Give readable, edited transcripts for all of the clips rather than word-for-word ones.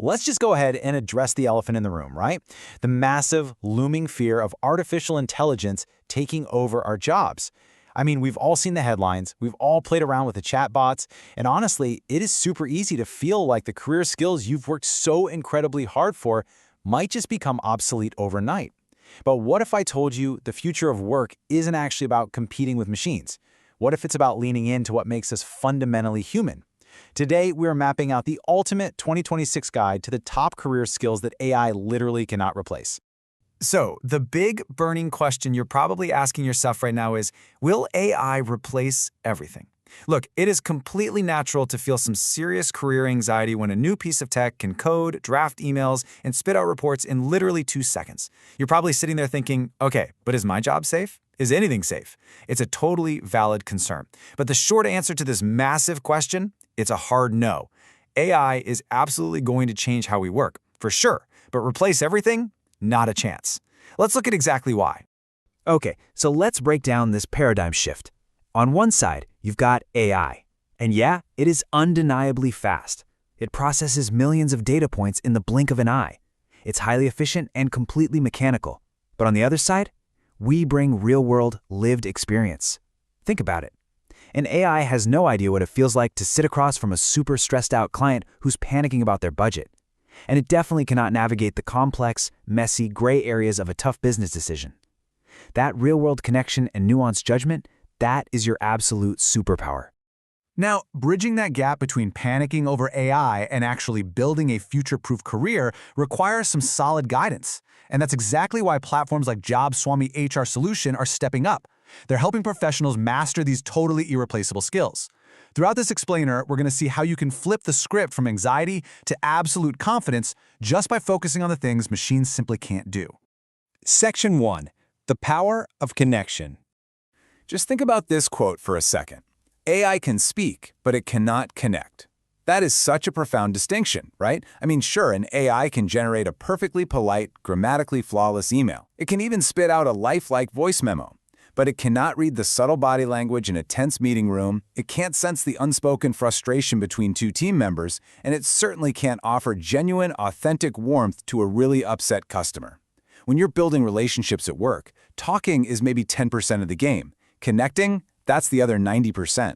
Let's just go ahead and address the elephant in the room, right? The massive, looming fear of artificial intelligence taking over our jobs. I mean, we've all seen the headlines, we've all played around with the chatbots, and honestly, it is super easy to feel like the career skills you've worked so incredibly hard for might just become obsolete overnight. But what if I told you the future of work isn't actually about competing with machines? What if it's about leaning into what makes us fundamentally human? Today, we're mapping out the ultimate 2026 guide to the top career skills that AI literally cannot replace. So, the big burning question you're probably asking yourself right now is, will AI replace everything? Look, it is completely natural to feel some serious career anxiety when a new piece of tech can code, draft emails, and spit out reports in literally 2 seconds. You're probably sitting there thinking, okay, but is my job safe? Is anything safe? It's a totally valid concern. But the short answer to this massive question, it's a hard no. AI is absolutely going to change how we work, for sure, but replace everything? Not a chance. Let's look at exactly why. Okay, so let's break down this paradigm shift. On one side, you've got AI. And yeah, it is undeniably fast. It processes millions of data points in the blink of an eye. It's highly efficient and completely mechanical. But on the other side, we bring real-world, lived experience. Think about it. An AI has no idea what it feels like to sit across from a super stressed-out client who's panicking about their budget. And it definitely cannot navigate the complex, messy, gray areas of a tough business decision. That real-world connection and nuanced judgment, that is your absolute superpower. Now, bridging that gap between panicking over AI and actually building a future-proof career requires some solid guidance. And that's exactly why platforms like JobSwami HR Solution are stepping up. They're helping professionals master these totally irreplaceable skills. Throughout this explainer, we're going to see how you can flip the script from anxiety to absolute confidence just by focusing on the things machines simply can't do. Section 1. The Power of Connection. Just think about this quote for a second. AI can speak, but it cannot connect. That is such a profound distinction, right? I mean, sure, an AI can generate a perfectly polite, grammatically flawless email. It can even spit out a lifelike voice memo. But it cannot read the subtle body language in a tense meeting room, it can't sense the unspoken frustration between two team members, and it certainly can't offer genuine, authentic warmth to a really upset customer. When you're building relationships at work, talking is maybe 10% of the game. Connecting, that's the other 90%.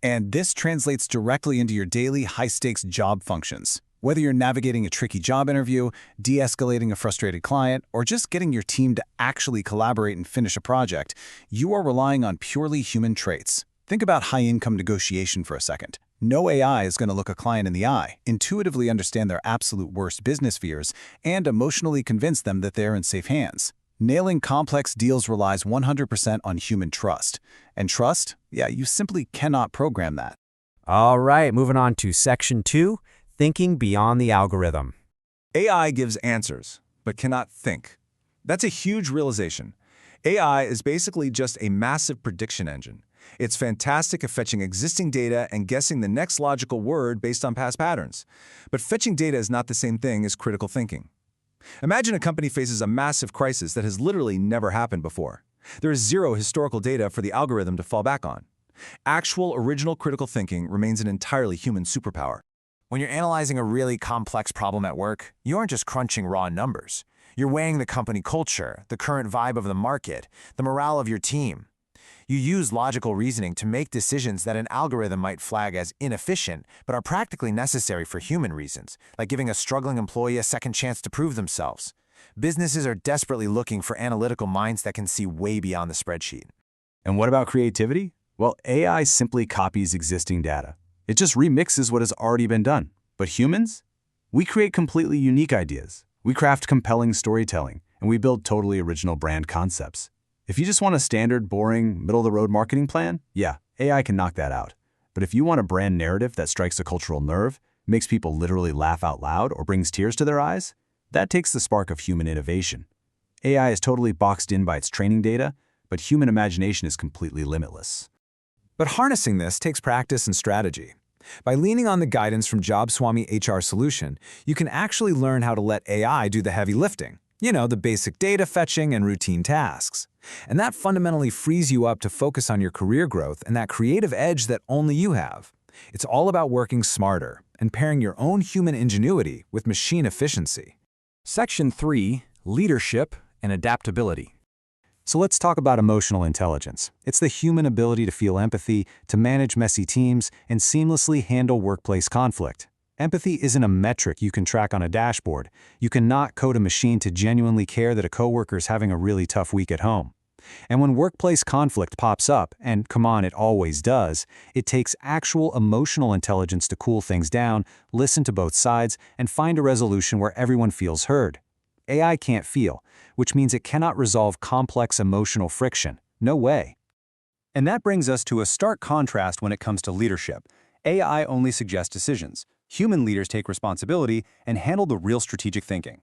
And this translates directly into your daily high-stakes job functions. Whether you're navigating a tricky job interview, de-escalating a frustrated client, or just getting your team to actually collaborate and finish a project, you are relying on purely human traits. Think about high-income negotiation for a second. No AI is going to look a client in the eye, intuitively understand their absolute worst business fears, and emotionally convince them that they're in safe hands. Nailing complex deals relies 100% on human trust. And trust? Yeah, you simply cannot program that. All right, moving on to Section 2, Thinking Beyond the Algorithm. AI gives answers, but cannot think. That's a huge realization. AI is basically just a massive prediction engine. It's fantastic at fetching existing data and guessing the next logical word based on past patterns. But fetching data is not the same thing as critical thinking. Imagine a company faces a massive crisis that has literally never happened before. There is zero historical data for the algorithm to fall back on. Actual, original critical thinking remains an entirely human superpower. When you're analyzing a really complex problem at work, you aren't just crunching raw numbers. You're weighing the company culture, the current vibe of the market, the morale of your team. You use logical reasoning to make decisions that an algorithm might flag as inefficient, but are practically necessary for human reasons, like giving a struggling employee a second chance to prove themselves. Businesses are desperately looking for analytical minds that can see way beyond the spreadsheet. And what about creativity? Well, AI simply copies existing data. It just remixes what has already been done. But humans? We create completely unique ideas. We craft compelling storytelling, and we build totally original brand concepts. If you just want a standard, boring, middle-of-the-road marketing plan, yeah, AI can knock that out. But if you want a brand narrative that strikes a cultural nerve, makes people literally laugh out loud, or brings tears to their eyes, that takes the spark of human innovation. AI is totally boxed in by its training data, but human imagination is completely limitless. But harnessing this takes practice and strategy. By leaning on the guidance from JobSwami HR Solution, you can actually learn how to let AI do the heavy lifting. You know, the basic data fetching and routine tasks. And that fundamentally frees you up to focus on your career growth and that creative edge that only you have. It's all about working smarter and pairing your own human ingenuity with machine efficiency. Section 3, Leadership and Adaptability. So let's talk about emotional intelligence. It's the human ability to feel empathy, to manage messy teams, and seamlessly handle workplace conflict. Empathy isn't a metric you can track on a dashboard. You cannot code a machine to genuinely care that a coworker is having a really tough week at home. And when workplace conflict pops up, and come on, it always does, it takes actual emotional intelligence to cool things down, listen to both sides, and find a resolution where everyone feels heard. AI can't feel, which means it cannot resolve complex emotional friction. No way. And that brings us to a stark contrast when it comes to leadership. AI only suggests decisions. Human leaders take responsibility and handle the real strategic thinking.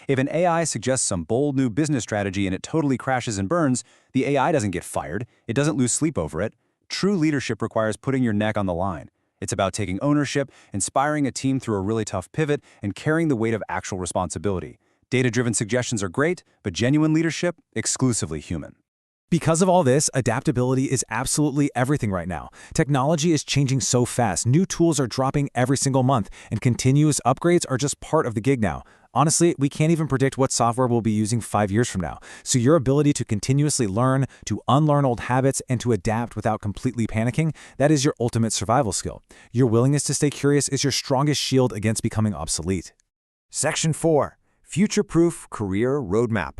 If an AI suggests some bold new business strategy and it totally crashes and burns, the AI doesn't get fired, it doesn't lose sleep over it. True leadership requires putting your neck on the line. It's about taking ownership, inspiring a team through a really tough pivot, and carrying the weight of actual responsibility. Data-driven suggestions are great, but genuine leadership, exclusively human. Because of all this, adaptability is absolutely everything right now. Technology is changing so fast, new tools are dropping every single month, and continuous upgrades are just part of the gig now. Honestly, we can't even predict what software we'll be using 5 years from now. So your ability to continuously learn, to unlearn old habits, and to adapt without completely panicking, that is your ultimate survival skill. Your willingness to stay curious is your strongest shield against becoming obsolete. Section 4, Future-Proof Career Roadmap.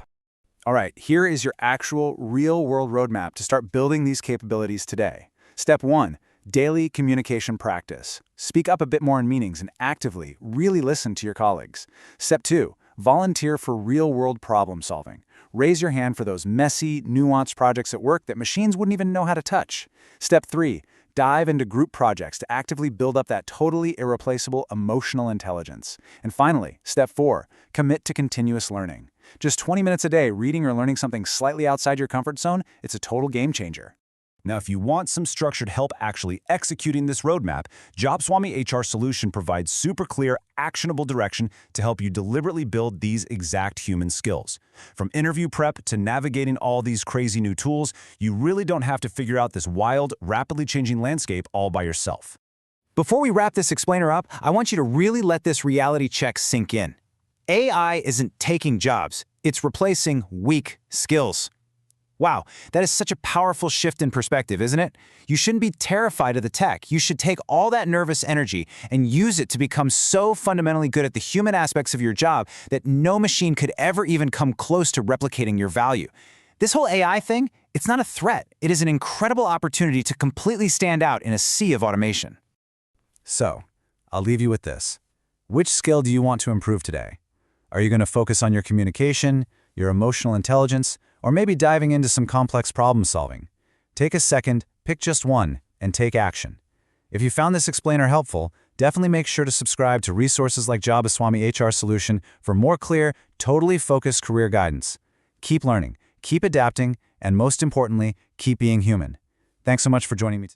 All right, here is your actual real-world roadmap to start building these capabilities today. Step 1, daily communication practice. Speak up a bit more in meetings and actively, really listen to your colleagues. Step 2, volunteer for real-world problem solving. Raise your hand for those messy, nuanced projects at work that machines wouldn't even know how to touch. Step 3, dive into group projects to actively build up that totally irreplaceable emotional intelligence. And finally, step 4, commit to continuous learning. Just 20 minutes a day reading or learning something slightly outside your comfort zone, it's a total game changer. Now, if you want some structured help actually executing this roadmap, JobSwami HR Solution provides super clear, actionable direction to help you deliberately build these exact human skills. From interview prep to navigating all these crazy new tools, you really don't have to figure out this wild, rapidly changing landscape all by yourself. Before we wrap this explainer up, I want you to really let this reality check sink in. AI isn't taking jobs, it's replacing weak skills. Wow, that is such a powerful shift in perspective, isn't it? You shouldn't be terrified of the tech. You should take all that nervous energy and use it to become so fundamentally good at the human aspects of your job that no machine could ever even come close to replicating your value. This whole AI thing, it's not a threat. It is an incredible opportunity to completely stand out in a sea of automation. So, I'll leave you with this. Which skill do you want to improve today? Are you going to focus on your communication, your emotional intelligence, or maybe diving into some complex problem solving? Take a second, pick just one, and take action. If you found this explainer helpful, definitely make sure to subscribe to resources like JobSwami HR Solution for more clear, totally focused career guidance. Keep learning, keep adapting, and most importantly, keep being human. Thanks so much for joining me.